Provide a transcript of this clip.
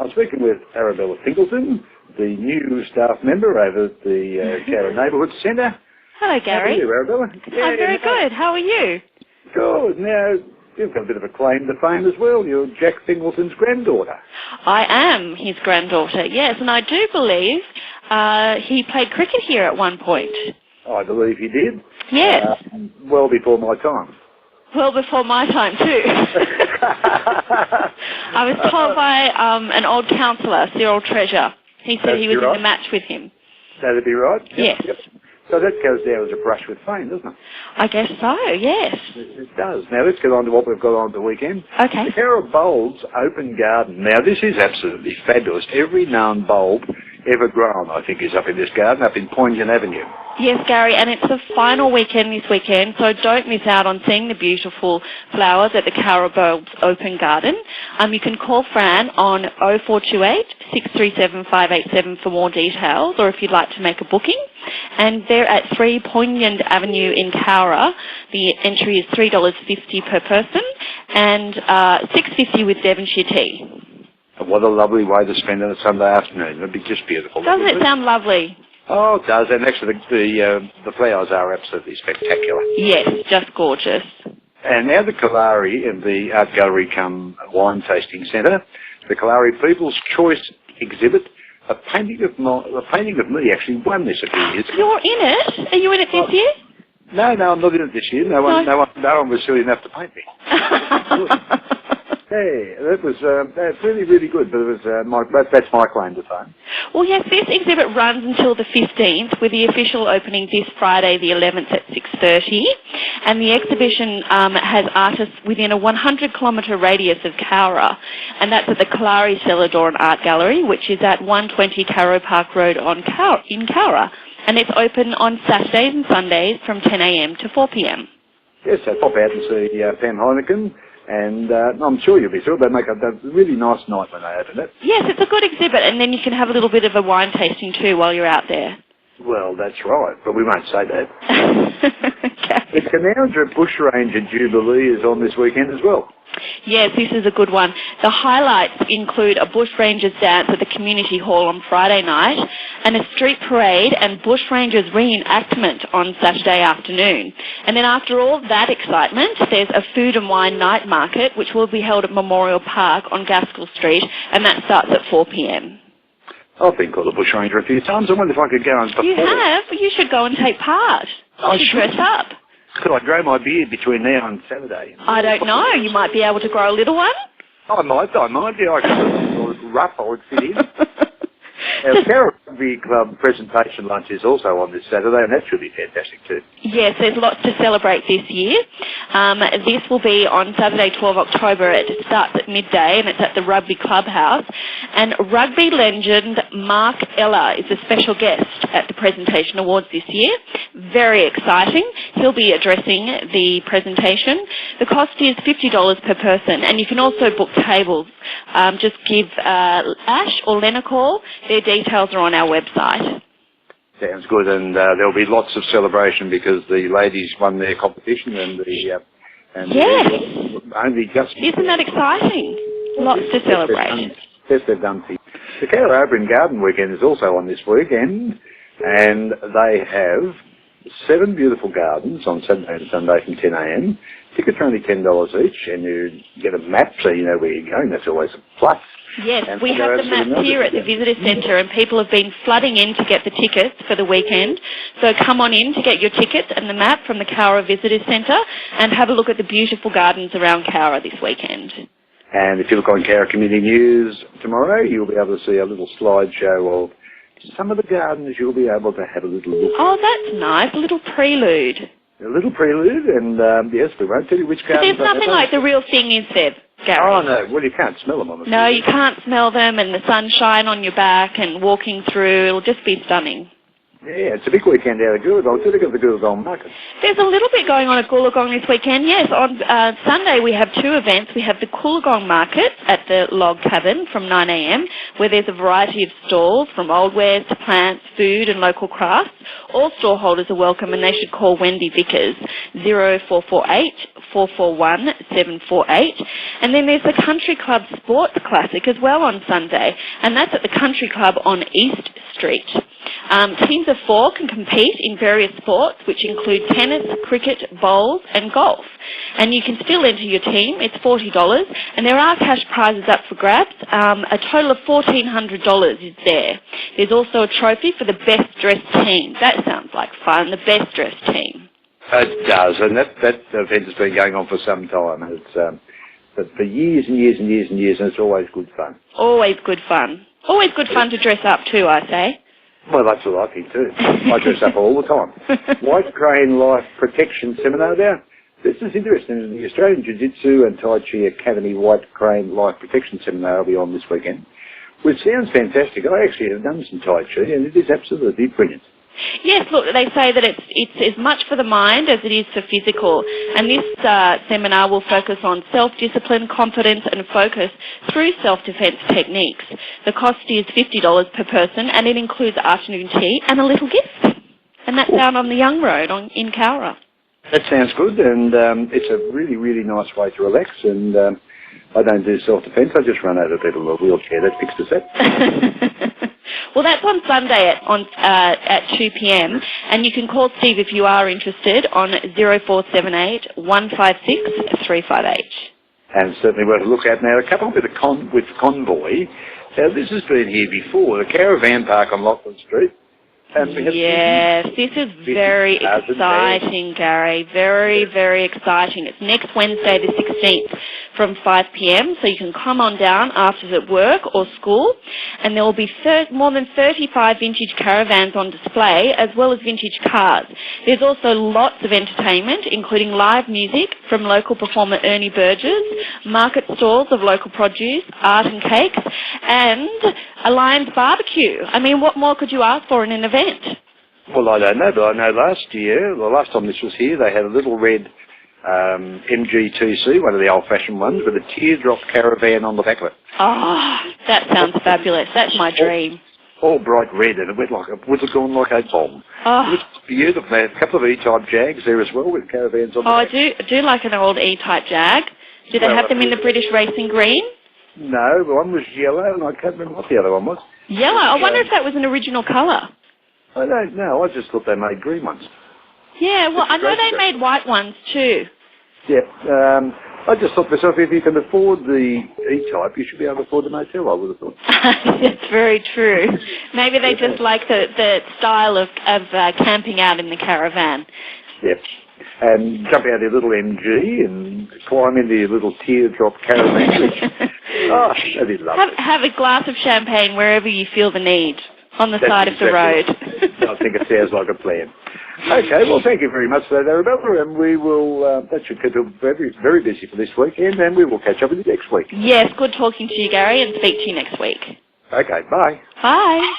I'm speaking with Arabella Singleton, the new staff member over at the Cowra Neighbourhood Centre. Hello, Gary. How are you, Arabella? I'm very good. How are you? Good. Now, you've got a bit of a claim to fame as well. You're Jack Singleton's granddaughter. I am his granddaughter, yes, and I do believe he played cricket here at one point. I believe he did. Yes. Well before my time. Well before my time, too. I was told by an old councillor, Cyril Treasure. He said he was in the match with him. That'd be right? Yes. Yep. So that goes down as a brush with fame, doesn't it? I guess so, yes. It does. Now, let's get on to what we've got on the weekend. Okay. The Cowra Bulbs Open Garden. Now, this is absolutely fabulous. Every known bulb ever grown, I think, is up in this garden, up in Poynton Avenue. Yes, Gary, and it's the final weekend this weekend, so don't miss out on seeing the beautiful flowers at the Cowra Bulbs Open Garden. You can call Fran on 0428 637 587 for more details, or if you'd like to make a booking. And they're at 3 Poynton Avenue in Cowra. The entry is $3.50 per person and $6.50 with Devonshire tea. What a lovely way to spend a Sunday afternoon. It'd be just beautiful. Doesn't it sound lovely? Oh, it does. And actually, the flowers are absolutely spectacular. Yes, just gorgeous. And now the Kalari and the Art Gallery come wine tasting centre, the Kalari People's Choice exhibit. A painting of me actually won this a few years ago. You're in it? Are you in it this year? No, I'm not in it this year. No one was silly enough to paint me. Hey, that was that's really, really good. But it was that's my claim to fame. Well, yes, this exhibit runs until the 15th, with the official opening this Friday, the 11th at 6:30. And the exhibition has artists within a 100-kilometre radius of Cowra, and that's at the Kalari Celador and Art Gallery, which is at 120 Carrow Park Road in Cowra. And it's open on Saturdays and Sundays from 10 a.m. to 4 p.m. Yes, so pop out and see Pam Heineken. And I'm sure you'll be thrilled. They make a really nice night when they open it. Yes, it's a good exhibit, and then you can have a little bit of a wine tasting too while you're out there. Well, that's right, but we won't say that. Okay. The Canowra Bushranger Jubilee is on this weekend as well. Yes, this is a good one. The highlights include a Bushrangers dance at the Community Hall on Friday night, and a street parade and Bushrangers reenactment on Saturday afternoon. And then after all that excitement, there's a food and wine night market, which will be held at Memorial Park on Gaskell Street, and that starts at 4 p.m. I've been called a bushranger a few times. I wonder if I could go and perform. You have? You should go and take part. I should dress up. Could I grow my beard between now and Saturday? I don't know. You might be able to grow a little one. I might. Yeah, I could. Rough, I would fit in. Now, the Cowra Rugby Club presentation lunch is also on this Saturday, and that should be fantastic too. Yes, there's lots to celebrate this year. This will be on Saturday, 12 October. It starts at midday, and it's at the Rugby Clubhouse. And rugby legend Mark Ella is a special guest at the presentation awards this year. Very exciting. He'll be addressing the presentation. The cost is $50 per person, and you can also book tables. Just give Ash or Len a call. Their details are on our website. Sounds good, and there'll be lots of celebration because the ladies won their competition, and yes. Only just. Isn't that exciting? Lots to celebrate. Yes, they've done. The Cowra Open Garden weekend is also on this weekend, and they have 7 beautiful gardens on Saturday and Sunday from 10 a.m. Tickets are only $10 each, and you get a map so you know where you're going. That's always a plus. Yes, we have the map here at the Visitor Centre, and people have been flooding in to get the tickets for the weekend. So come on in to get your tickets and the map from the Cowra Visitor Centre, and have a look at the beautiful gardens around Cowra this weekend. And if you look on Cowra Community News tomorrow, you'll be able to see a little slideshow of some of the gardens. You'll be able to have a little look. Oh, that's nice. A little prelude. A little prelude, and yes, we won't tell you which gardens. But there's nothing like the real thing, is there, Gary? Oh, no. Well, you can't smell them on the No, you can't smell them, and the sunshine on your back and walking through. It'll just be stunning. Yeah, it's a big weekend out of Goolagong. So they got the Goolagong market. There's a little bit going on at Goolagong this weekend, yes. On Sunday we have two events. We have the Goolagong Market at the Log Cabin from 9 a.m, where there's a variety of stalls from old wares to plants, food and local crafts. All stallholders are welcome and they should call Wendy Vickers 0448 441 748. And then there's the Country Club Sports Classic as well on Sunday, and that's at the Country Club on East Street. Teams of 4 can compete in various sports, which include tennis, cricket, bowls and golf. And you can still enter your team. It's $40, and there are cash prizes up for grabs. A total of $1,400 is there. There's also a trophy for the best dressed team. That sounds like fun, the best dressed team. It does, and that event has been going on for some time. It's for years and years and years and years, and it's always good fun. Always good fun. Always good fun to dress up too, I say. Well, that's what I think too. I dress up all the time. White Crane Life Protection Seminar now. This is interesting. The Australian Jiu-Jitsu and Tai Chi Academy White Crane Life Protection Seminar will be on this weekend, which sounds fantastic. I actually have done some Tai Chi, and it is absolutely brilliant. Yes, look, they say that it's as much for the mind as it is for physical, and this seminar will focus on self-discipline, confidence and focus through self-defense techniques. The cost is $50 per person, and it includes afternoon tea and a little gift. And that's down on the Young Road in Cowra. That sounds good, and it's a really, really nice way to relax, and I don't do self-defense, I just run over people in a wheelchair. That fixes that. Well, that's on Sunday at 2 p.m, and you can call Steve if you are interested on 0478 156 358. And certainly worth a look at. Now, a couple with Convoy. Now, this has been here before, the caravan park on Lachlan Street. Yes, this is very exciting, Gary. Very, very exciting. It's next Wednesday the 16th from 5 p.m, so you can come on down after work or school, and there will be more than 35 vintage caravans on display, as well as vintage cars. There's also lots of entertainment, including live music from local performer Ernie Burgess, market stalls of local produce, art and cakes, and a Lions barbecue. I mean, what more could you ask for in an event? Well, I don't know, but I know last time this was here, they had a little red MGTC, one of the old-fashioned ones, with a teardrop caravan on the back of it. Oh, that sounds fabulous. That's my dream. All bright red, and it went like gone like a bomb. Oh. It was beautiful. They had a couple of E-type Jags there as well, with caravans on the back. I do like an old E-type Jag. Do they have them in the British Racing Green? No, one was yellow, and I can't remember what the other one was. Yellow? I wonder if that was an original colour. I don't know. I just thought they made green ones. Yeah, well, I know they made white ones too. Yeah. I just thought to myself, if you can afford the E-type, you should be able to afford the motel, I would have thought. That's very true. Maybe they just like the style of camping out in the caravan. Yep. And jump out of your little MG and climb into your little teardrop caravan. Oh, that is lovely. Have a glass of champagne wherever you feel the need, on the side of the road. I think it sounds like a plan. Okay, well, thank you very much for that, Arabella, and we will, that should keep you very, very busy for this weekend, and we will catch up with you next week. Yes, good talking to you, Gary, and speak to you next week. Okay, bye. Bye.